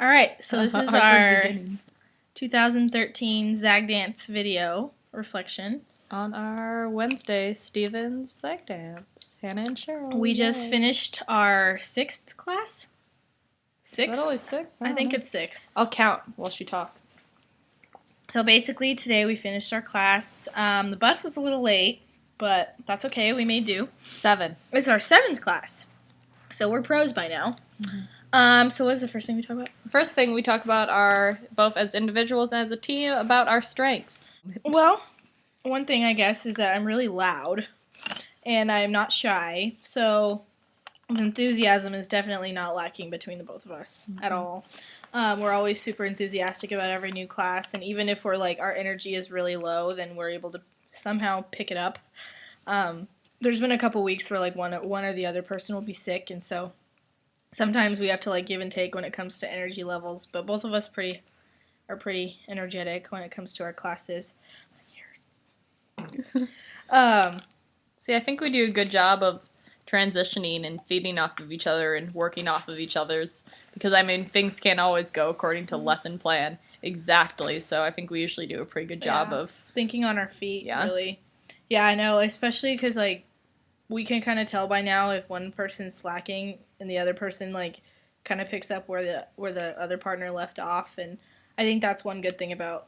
Alright, so this is our 2013 Zagdance video reflection. On our Wednesday, Stephen's Zagdance. Hannah and Cheryl. We just finished our 6th class? 6th? Is that only 6? I think it's 6. I'll count while she talks. So basically, today we finished our class. The bus was a little late, but that's okay. We made do. 7. It's our 7th class. So we're pros by now. So what is the first thing we talk about? The first thing we talk about are, both as individuals and as a team, about our strengths. Well, one thing I guess is that I'm really loud, and I'm not shy, so enthusiasm is definitely not lacking between the both of us at all. We're always super enthusiastic about every new class, and even if we're like our energy is really low, then we're able to somehow pick it up. There's been a couple weeks where like one or the other person will be sick, and so sometimes we have to like give and take when it comes to energy levels. But both of us are pretty energetic when it comes to our classes. See, I think we do a good job of transitioning and feeding off of each other and working off of each other's, because I mean things can't always go according to lesson plan exactly, so I think we usually do a pretty good job of thinking on our feet. Really. Yeah, I know, especially because like we can kind of tell by now if one person's slacking and the other person like kind of picks up where the other partner left off, and I think that's one good thing about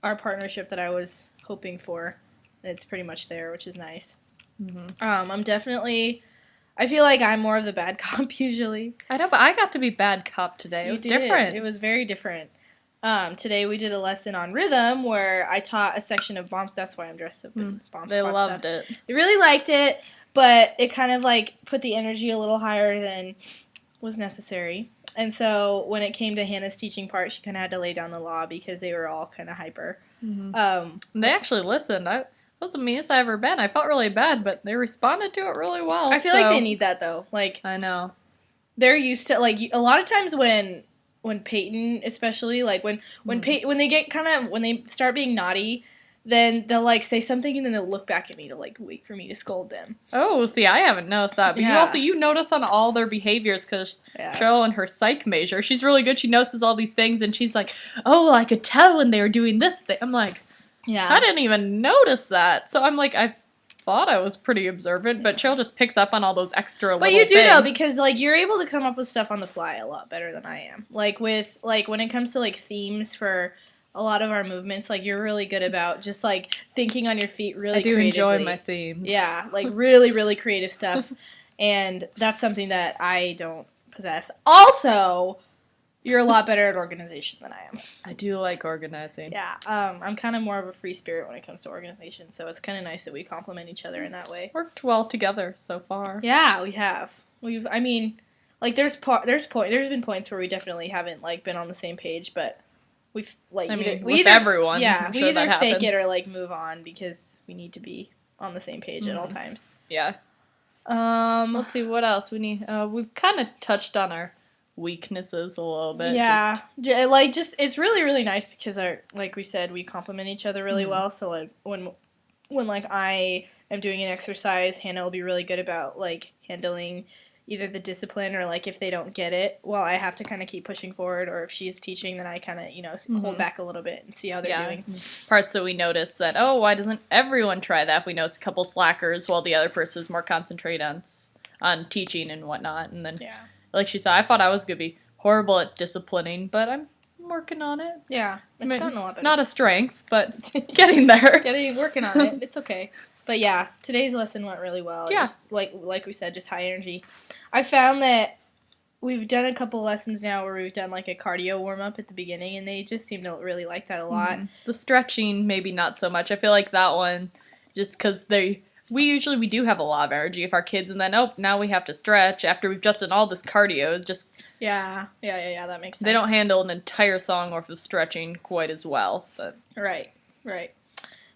our partnership that I was hoping for. It's pretty much there, which is nice. I feel like I'm more of the bad cop usually. I know, but I got to be bad cop today. It was different. It was very different. Today we did a lesson on rhythm where I taught a section of bombs. That's why I'm dressed up in bomb They squad loved stuff. it. They really liked it, but it kind of like put the energy a little higher than was necessary. And so when it came to Hannah's teaching part, she kind of had to lay down the law because they were all kind of hyper. They actually listened. That was the meanest I ever been. I felt really bad, but they responded to it really well. I feel like they need that though. Like, I know. They're used to like a lot of times when Peyton, especially like when they get when they start being naughty, then they'll like say something and then they'll look back at me to like wait for me to scold them. Oh, see, I haven't noticed that. But you notice on all their behaviors, because Cheryl in her psych major, she's really good. She notices all these things and she's like, oh, well, I could tell when they were doing this thing. I'm like, I didn't even notice that. So I'm like, I thought I was pretty observant, but Cheryl just picks up on all those extra little things. But you do though, because like you're able to come up with stuff on the fly a lot better than I am. Like with when it comes to like themes for a lot of our movements, like you're really good about just like thinking on your feet really creatively. I do enjoy my themes. Yeah, like really, really creative stuff. And that's something that I don't possess. Also, you're a lot better at organization than I am. I do like organizing. Yeah, I'm kind of more of a free spirit when it comes to organization, so it's kind of nice that we complement each other in that way. Worked well together so far. Yeah, we have. I mean, like there's been points where we definitely haven't like been on the same page, but we've like everyone. Yeah, we either fake it or like move on because we need to be on the same page at all times. Yeah. Let's see what else we need. We've kind of touched on our weaknesses a little bit. Yeah, it's really, really nice because like we said, we complement each other really well. So like when like I am doing an exercise, Hannah will be really good about like handling either the discipline or like if they don't get it, well, I have to kind of keep pushing forward, or if she's teaching, then I kind of hold back a little bit and see how they're doing. Parts that we notice that, oh, why doesn't everyone try that? If we notice a couple slackers while the other person is more concentrated on teaching and whatnot, and then like she said, I thought I was going to be horrible at disciplining, but I'm working on it. Yeah, it's gotten a lot better. Not a strength, but getting there. Working on it. It's okay. But yeah, today's lesson went really well. Yeah. Just, like we said, just high energy. I found that we've done a couple lessons now where we've done like a cardio warm-up at the beginning, and they just seem to really like that a lot. The stretching, maybe not so much. I feel like that one, just because we do have a lot of energy if our kids, and then, now we have to stretch after we've just done all this cardio. Just Yeah, that makes sense. They don't handle an entire song worth of stretching quite as well. But Right.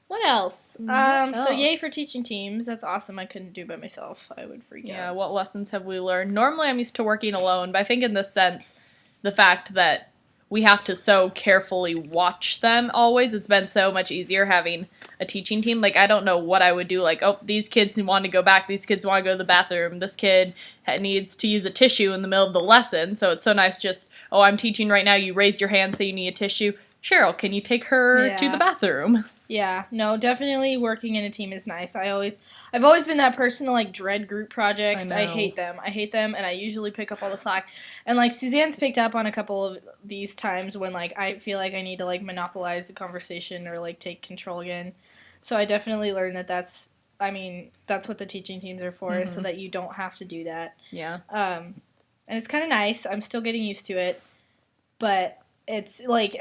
What else? So yay for teaching teams. That's awesome. I couldn't do by myself. I would freak out. Yeah, what lessons have we learned? Normally I'm used to working alone, but I think in this sense, the fact that we have to so carefully watch them always. It's been so much easier having a teaching team. Like, I don't know what I would do. Like, oh, these kids want to go back. These kids want to go to the bathroom. This kid needs to use a tissue in the middle of the lesson. So it's so nice just, oh, I'm teaching right now. You raised your hand, say you need a tissue. Cheryl, can you take her to the bathroom? Yeah, no, definitely working in a team is nice. I've always been that person to, like, dread group projects. I hate them, and I usually pick up all the slack. And, like, Suzanne's picked up on a couple of these times when, like, I feel like I need to, like, monopolize the conversation or, like, take control again. So I definitely learned that's what the teaching teams are for, so that you don't have to do that. Yeah. And it's kind of nice. I'm still getting used to it, but it's, like,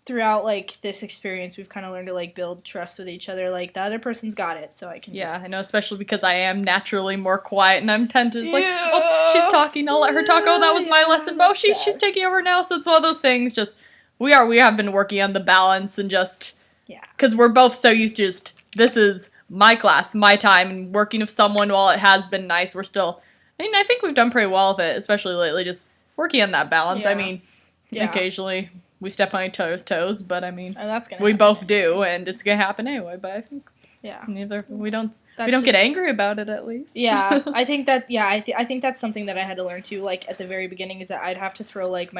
throughout, like, this experience, we've kind of learned to, like, build trust with each other. Like, the other person's got it, so I can just... Yeah, I know, especially because I am naturally more quiet, and I'm tend to just, like, oh, she's talking, I'll let her talk. Oh, that was my lesson. Oh, she's taking over now. So it's one of those things, just, we have been working on the balance, and just, because we're both so used to just, this is my class, my time, and working with someone, while it has been nice, we're still, I think we've done pretty well with it, especially lately, just working on that balance. I mean, occasionally... We step on each other's toes, but I mean, we both do, and it's gonna happen anyway. But I think, we don't get angry about it, at least. Yeah, I think that. Yeah, I think that's something that I had to learn too. Like at the very beginning, is that I'd have to throw like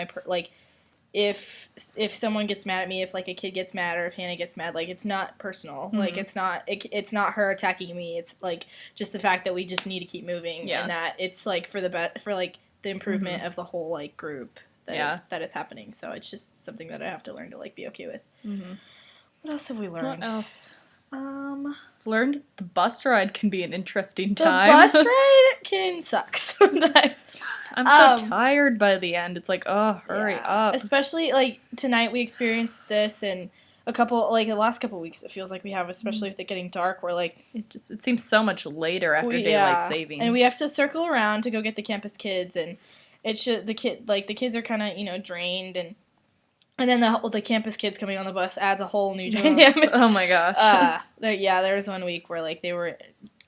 if someone gets mad at me, if like a kid gets mad or if Hannah gets mad, like it's not personal. Like it's not her attacking me. It's like just the fact that we just need to keep moving, and that it's like for the improvement of the whole like group. That it's happening. So it's just something that I have to learn to, like, be okay with. What else have we learned? What else? Learned the bus ride can be an interesting time. The bus ride can suck sometimes. I'm so tired by the end. It's like, oh, hurry up. Especially, like, tonight we experienced this, and the last couple weeks it feels like we have, especially with it getting dark, where, like... It seems so much later after daylight savings. And we have to circle around to go get the campus kids, and... the kids are kind of, drained, and then the campus kids coming on the bus adds a whole new dynamic. Oh my gosh. There was 1 week where, like, they were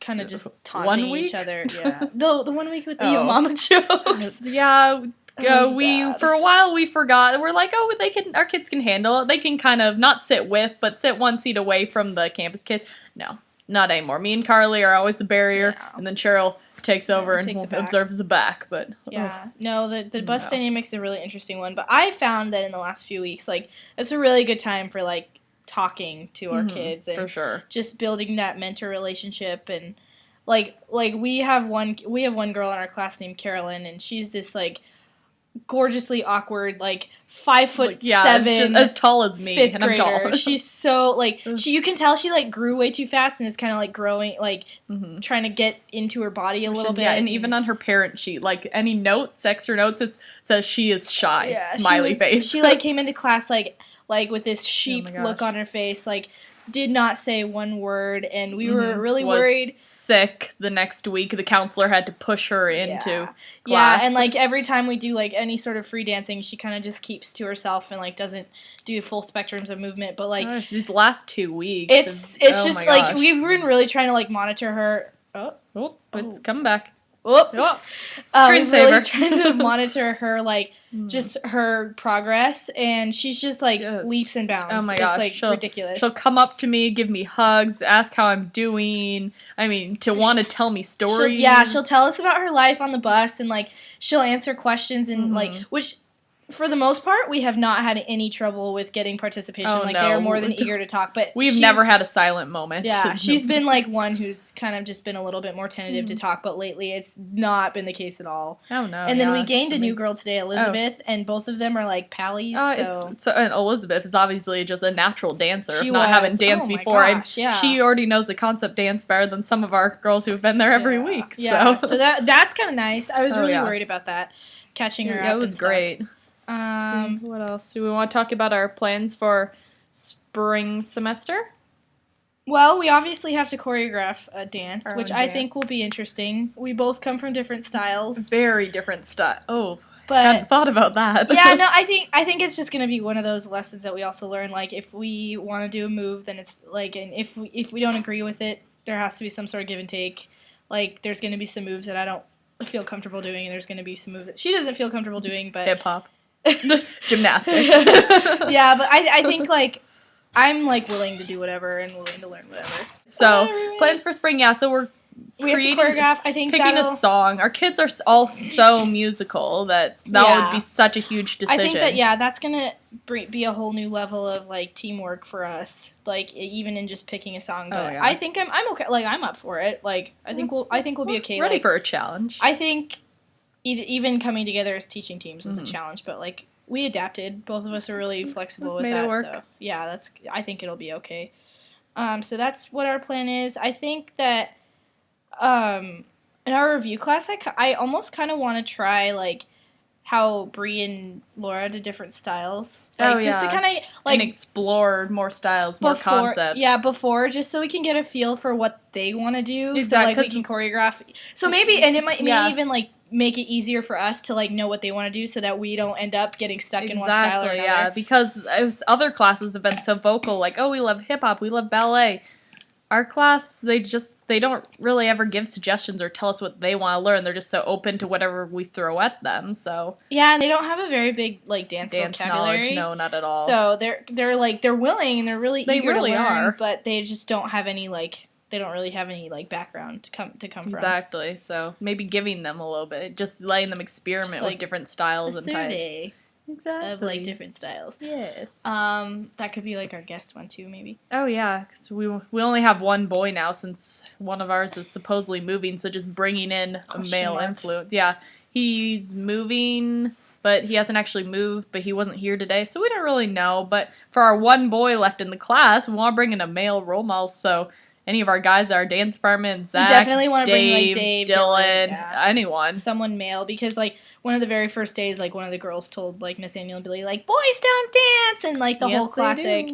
kind of just taunting each other. Yeah. The 1 week with the Yo Mama jokes. Yeah. For a while we forgot. We're like, oh, our kids can handle it. They can kind of not sit with, but sit one seat away from the campus kids. No, not anymore. Me and Carly are always the barrier, and then Cheryl takes over and observes the back, but... the bus dynamic's a really interesting one, but I found that in the last few weeks, like, it's a really good time for, like, talking to our kids, and for sure. Just building that mentor relationship, and, like, we have one girl in our class named Carolyn, and she's this, like, gorgeously awkward, like 5'7", as tall as me, fifth and I'm grader. tall. She's so like you can tell she like grew way too fast and is kind of like growing, like trying to get into her body a little bit. Yeah, and even on her parent sheet, like any extra notes, it says she is shy. Yeah, smiley face. She like came into class like with this sheep look on her face, like. Did not say one word, and we were really worried. Sick the next week. The counselor had to push her into class. Yeah, and like every time we do like any sort of free dancing, she kind of just keeps to herself and like doesn't do full spectrums of movement. But like these last 2 weeks, it's just like we've been really trying to like monitor her. It's coming back. Screensaver. Really trying to monitor her, like, just her progress, and she's just, like, leaps and bounds. Oh my gosh. It's, like, ridiculous. She'll come up to me, give me hugs, ask how I'm doing, want to tell me stories. She'll tell us about her life on the bus, and, like, she'll answer questions, and, like, which... For the most part, we have not had any trouble with getting participation. They're more than eager to talk. But we've never had a silent moment. Yeah, she's been like one who's kind of just been a little bit more tentative to talk. But lately, it's not been the case at all. Oh no! And then we gained a new girl today, Elizabeth, and both of them are like pallies. And Elizabeth is obviously just a natural dancer. Not having danced before, she already knows the concept dance better than some of our girls who have been there every week. Yeah, so that's kind of nice. I was really worried about that, catching her up. It was great. What else? Do we want to talk about our plans for spring semester? Well, we obviously have to choreograph a dance, which I think will be interesting. We both come from different styles. Very different style. Oh, but I hadn't thought about that. Yeah, no, I think it's just going to be one of those lessons that we also learn. Like, if we want to do a move, then it's like, and if we don't agree with it, there has to be some sort of give and take. Like, there's going to be some moves that I don't feel comfortable doing, and there's going to be some moves that she doesn't feel comfortable doing, but... Hip-hop. Gymnastics. Yeah, but I think, like, I'm, like, willing to do whatever and willing to learn whatever. So, plans for spring, yeah, so we have to choreograph. I think picking a song. Our kids are all so musical that would be such a huge decision. I think that, that's going to be a whole new level of, like, teamwork for us. Like, even in just picking a song. But I think I'm okay. Like, I'm up for it. Like, I think we'll be okay. Ready for a challenge. I think even coming together as teaching teams was a challenge, but, like, we adapted. Both of us are really flexible with that. Work. So, yeah, I think it'll be okay. So that's what our plan is. I think that in our review class, I almost kind of want to try, like, how Brie and Laura did different styles. Like, just to kind of, like... And explore more styles, more concepts. Yeah, before, just so we can get a feel for what they want to do. Exactly. So, like, we can choreograph. So maybe, and it might even, like, make it easier for us to, like, know what they want to do so that we don't end up getting stuck in one style or another. Yeah, because other classes have been so vocal, like, oh, we love hip-hop, we love ballet. Our class, they don't really ever give suggestions or tell us what they want to learn. They're just so open to whatever we throw at them, so. Yeah, and they don't have a very big, like, dance vocabulary. Knowledge, no, not at all. So they're willing and they're really eager to learn, but they just don't have any, like, they don't really have any, like, background to come from. Exactly, so maybe giving them a little bit, just letting them experiment with different styles and types. Exactly. Of, like, different styles. Yes. That could be, like, our guest one, too, maybe. Oh, yeah, because we only have one boy now since one of ours is supposedly moving, so just bringing in a male influence. Yeah, he's moving, but he hasn't actually moved, but he wasn't here today, so we don't really know. But for our one boy left in the class, we want to bring in a male role model, so any of our guys that are dance department, Zach, definitely want to bring, like, Dave, Dylan, anyone. Someone male, because, like, one of the very first days, like, one of the girls told, like, Nathaniel and Billy, like, boys don't dance, and, like, the whole classic.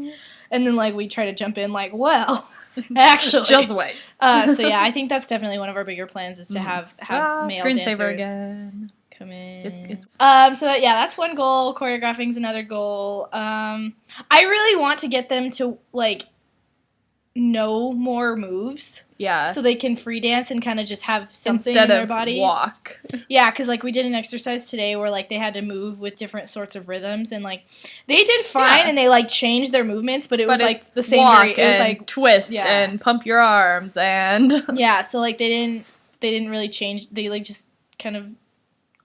And then, like, we try to jump in, like, well, actually. Just wait. So, yeah, I think that's definitely one of our bigger plans is to have male dancers. Screensaver again. Come in. So, that's one goal. Choreographing's another goal. I really want to get them to, like, know more moves. Yeah. So they can free dance and kind of just have something in their bodies. Instead of walk. Yeah, because, like, we did an exercise today where, like, they had to move with different sorts of rhythms, and, like, they did fine, and they, like, changed their movements, but it was, like, the same. Walk it was, like, twist and pump your arms and. Yeah, so, like, they didn't really change. They, like, just kind of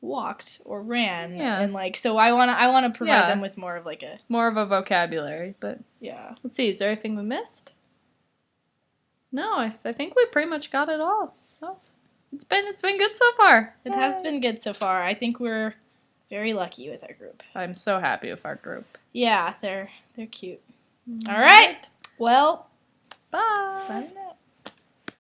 walked or ran. Yeah. And, like, so I wanna provide them with more of a vocabulary, but yeah. Let's see, is there anything we missed? No, I think we pretty much got it all. It's been good so far. It has been good so far. I think we're very lucky with our group. I'm so happy with our group. Yeah, they're cute. All right. Well, bye. Bye.